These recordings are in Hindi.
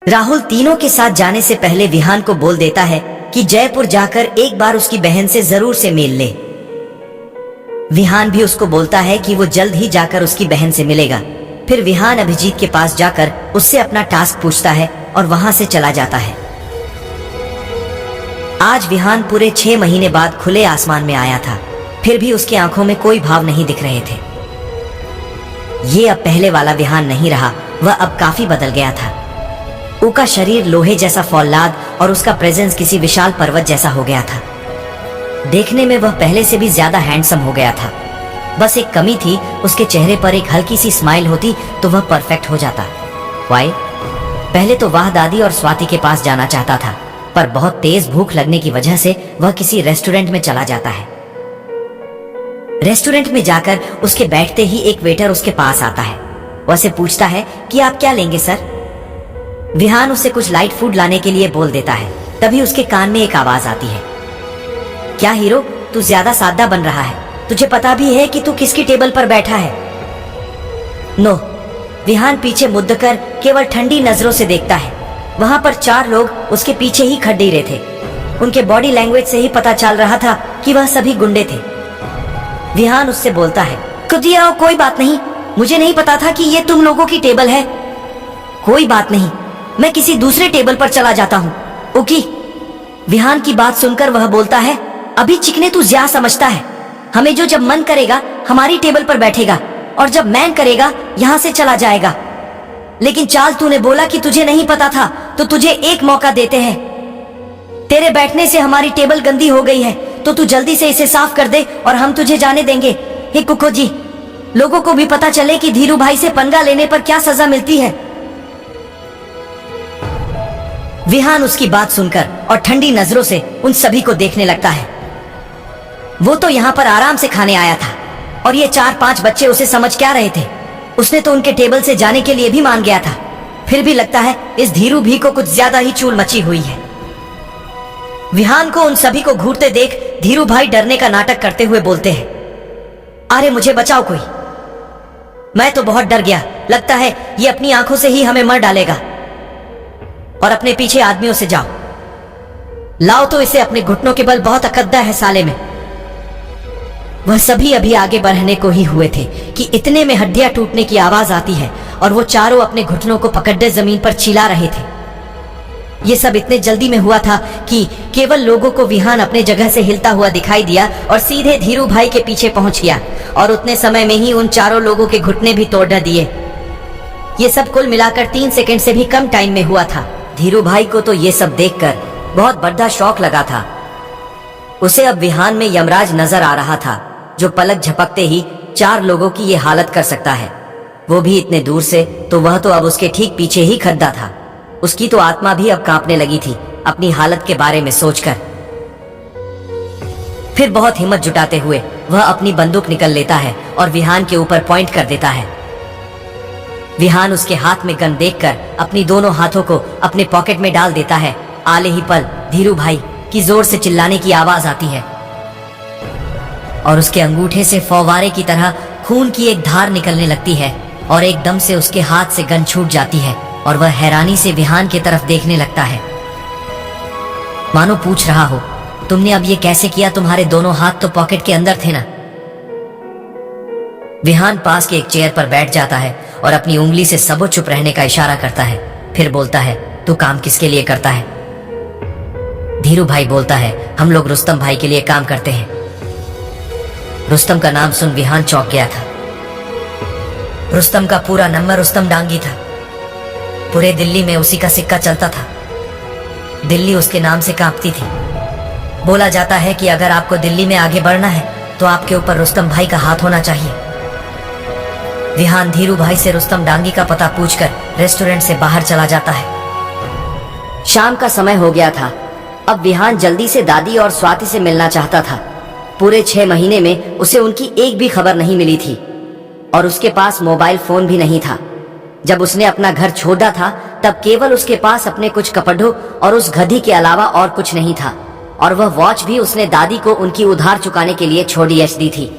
राहुल तीनों के साथ जाने से पहले विहान को बोल देता है कि जयपुर जाकर एक बार उसकी बहन से जरूर से मिल ले। विहान भी उसको बोलता है कि वो जल्द ही जाकर उसकी बहन से मिलेगा। फिर विहान अभिजीत के पास जाकर उससे अपना टास्क पूछता है और वहां से चला जाता है। आज विहान पूरे 6 महीने बाद खुले आसमान में आया था, फिर भी उसकी आंखों में कोई भाव नहीं दिख रहे थे। ये अब पहले वाला विहान नहीं रहा, वह अब काफी बदल गया था। उसका शरीर लोहे जैसा फौलाद और उसका प्रेजेंस किसी विशाल पर्वत जैसा हो गया था। देखने में वह पहले से भी ज्यादा हैंडसम हो गया था। बस एक कमी थी, उसके चेहरे पर एक हल्की सी स्माइल होती तो वह परफेक्ट हो जाता। वाई पहले तो वह दादी और स्वाति के पास जाना चाहता था, पर बहुत तेज भूख लगने की वजह से वह किसी रेस्टोरेंट में चला जाता है। रेस्टोरेंट में जाकर उसके बैठते ही एक वेटर उसके पास आता है। वह से पूछता है कि आप क्या लेंगे सर। विहान उसे कुछ लाइट फूड लाने के लिए बोल देता है। तभी उसके कान में एक आवाज आती है, क्या हीरो, तू ज्यादा सादा बन रहा है। तुझे पता भी है कि तू किसकी टेबल पर बैठा है? नो। विहान पीछे मुड़ कर केवल ठंडी नजरों से देखता है। वहां पर 4 लोग उसके पीछे ही खड़े रहे थे। उनके बॉडी लैंग्वेज से ही पता चल रहा था कि वह सभी गुंडे थे। विहान उससे बोलता है, खुद आओ, कोई बात नहीं, मुझे नहीं पता था कि ये तुम लोगों की टेबल है। कोई बात नहीं, मैं किसी दूसरे टेबल पर चला जाता हूँ। ओके। विहान की बात सुनकर वह बोलता है, अभी चिकने तू ज्यादा समझता है। हमें जो जब मन करेगा हमारी टेबल पर बैठेगा और जब मैन करेगा यहाँ से चला जाएगा। लेकिन चाल, तूने बोला कि तुझे नहीं पता था, तो तुझे एक मौका देते हैं। तेरे बैठने से हमारी टेबल गंदी हो गई है, तो तू जल्दी से इसे साफ कर दे और हम तुझे जाने देंगे। हे कुको जी, लोगों को भी पता चले कि धीरू भाई से पंगा लेने पर क्या सजा मिलती है। विहान उसकी बात सुनकर और ठंडी नजरों से उन सभी को देखने लगता है। वो तो यहाँ पर आराम से खाने आया था और ये 4-5 बच्चे उसे समझ क्या रहे थे। उसने तो उनके टेबल से जाने के लिए भी मान गया था। फिर भी लगता है इस धीरू भी को कुछ ज्यादा ही चूल मची हुई है। विहान को उन सभी को घूरते देख धीरू भाई डरने का नाटक करते हुए बोलते हैं, अरे मुझे बचाओ कोई, मैं तो बहुत डर गया। लगता है ये अपनी आंखों से ही हमें मर डालेगा। और अपने पीछे आदमियों से जाओ, लाओ तो इसे अपने घुटनों के बल, बहुत अकद्दा है साले में। वह सभी अभी आगे बढ़ने को ही हुए थे कि इतने में हड्डियां टूटने की आवाज आती है और वो चारों अपने घुटनों को पकड़े जमीन पर चिल्ला रहे थे। ये सब इतने जल्दी में हुआ था कि केवल लोगों को विहान अपने जगह से हिलता हुआ दिखाई दिया और सीधे धीरू भाई के पीछे पहुंच गया और उतने समय में ही उन चारों लोगों के घुटने भी तोड़ दिए। ये सब कुल मिलाकर 3 सेकंड से भी कम टाइम में हुआ था। धीरू भाई को तो ये सब देखकर बहुत बड़ा शौक लगा था। उसे अब विहान में यमराज नजर आ रहा था, जो पलक झपकते ही 4 लोगों की ये हालत कर सकता है, वो भी इतने दूर से। तो वह तो अब उसके ठीक पीछे ही खड़ा था। उसकी तो आत्मा भी अब कांपने लगी थी अपनी हालत के बारे में सोचकर। फिर बहुत हिम्मत जुटाते हुए वह अपनी बंदूक निकल लेता है और विहान के ऊपर पॉइंट कर देता है। विहान उसके हाथ में गन देखकर अपनी दोनों हाथों को अपने पॉकेट में डाल देता है। आले ही पल धीरू भाई की जोर से चिल्लाने की आवाज आती है और उसके अंगूठे से फौवारे की तरह खून की एक धार निकलने लगती है और एकदम से उसके हाथ से गन छूट जाती है और वह हैरानी से विहान की तरफ देखने लगता है, मानो पूछ रहा हो, तुमने अब ये कैसे किया? तुम्हारे दोनों हाथ तो पॉकेट के अंदर थे ना। विहान पास के एक चेयर पर बैठ जाता है और अपनी उंगली से सबो चुप रहने का इशारा करता है। फिर बोलता है, तू काम किसके लिए करता है? धीरू भाई बोलता है, हम लोग रुस्तम भाई के लिए काम करते हैं। रुस्तम का नाम सुन विहान चौंक गया था। रुस्तम का पूरा नंबर रुस्तम डांगी था। पूरे दिल्ली में उसी का सिक्का चलता था। दिल्ली उसके नाम से कांपती थी। बोला जाता है कि अगर आपको दिल्ली में आगे बढ़ना है तो आपके ऊपर रुस्तम भाई का हाथ होना चाहिए। विहान धीरू भाई से रुस्तम डांगी का पता पूछकर रेस्टोरेंट से बाहर चला जाता है। शाम का समय हो गया था। अब विहान जल्दी से दादी और स्वाति से मिलना चाहता था। पूरे 6 महीने में उसे उनकी एक भी खबर नहीं मिली थी और उसके पास मोबाइल फोन भी नहीं था। जब उसने अपना घर छोड़ा था तब केवल उसके पास अपने कुछ कपड़ों और उस गधी के अलावा और कुछ नहीं था और वह वॉच भी उसने दादी को उनकी उधार चुकाने के लिए छोड़ी दी थी,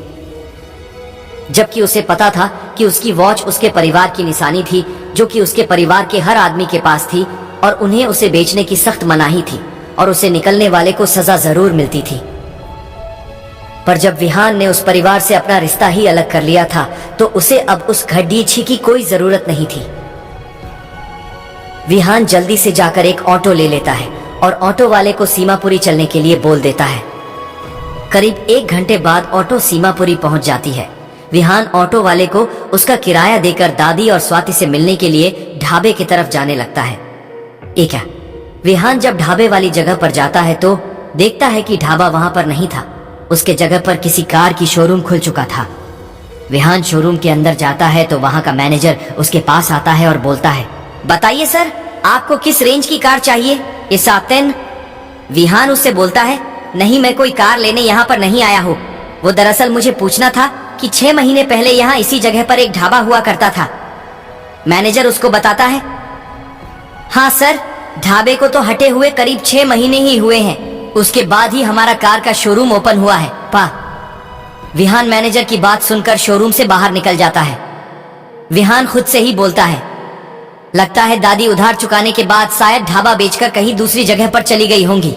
जबकि उसे पता था कि उसकी वॉच उसके परिवार की निशानी थी, जो कि उसके परिवार के हर आदमी के पास थी। और उन्हें उसे बेचने की सख्त मनाही थी और उसे निकलने वाले को सजा जरूर मिलती थी। पर जब विहान ने उस परिवार से अपना रिश्ता ही अलग कर लिया था तो उसे अब उस घड़ीछी की कोई जरूरत नहीं थी। विहान जल्दी से जाकर एक ऑटो ले लेता है और ऑटो वाले को सीमापुरी चलने के लिए बोल देता है। करीब 1 घंटे बाद ऑटो सीमापुरी पहुंच जाती है। विहान ऑटो वाले को उसका किराया देकर दादी और स्वाति से मिलने के लिए ढाबे की तरफ जाने लगता है। एक है, विहान जब ढाबे वाली जगह पर जाता है तो देखता है कि ढाबा वहां पर नहीं था। उसके जगह पर किसी कार की शोरूम खुल चुका था। विहान शोरूम के अंदर जाता है तो वहां का मैनेजर उसके पास आता है और बोलता है, बताइए सर, आपको किस रेंज की कार चाहिए? ये सातेन? विहान उससे बोलता है, नहीं, मैं कोई कार लेने यहाँ पर नहीं आया हूँ। वो दरअसल मुझे पूछना था कि 6 महीने पहले यहाँ इसी जगह पर एक ढाबा हुआ करता था। मैनेजर उसको बताता है, हाँ सर, ढाबे को तो हटे हुए करीब 6 महीने ही हुए हैं। उसके बाद ही हमारा कार का शोरूम ओपन हुआ है। विहान मैनेजर की बात सुनकर शोरूम से बाहर निकल जाता है। विहान खुद से ही बोलता है, लगता है दादी उधार चुकाने के बाद शायद ढाबा बेचकर कहीं दूसरी जगह पर चली गई होंगी।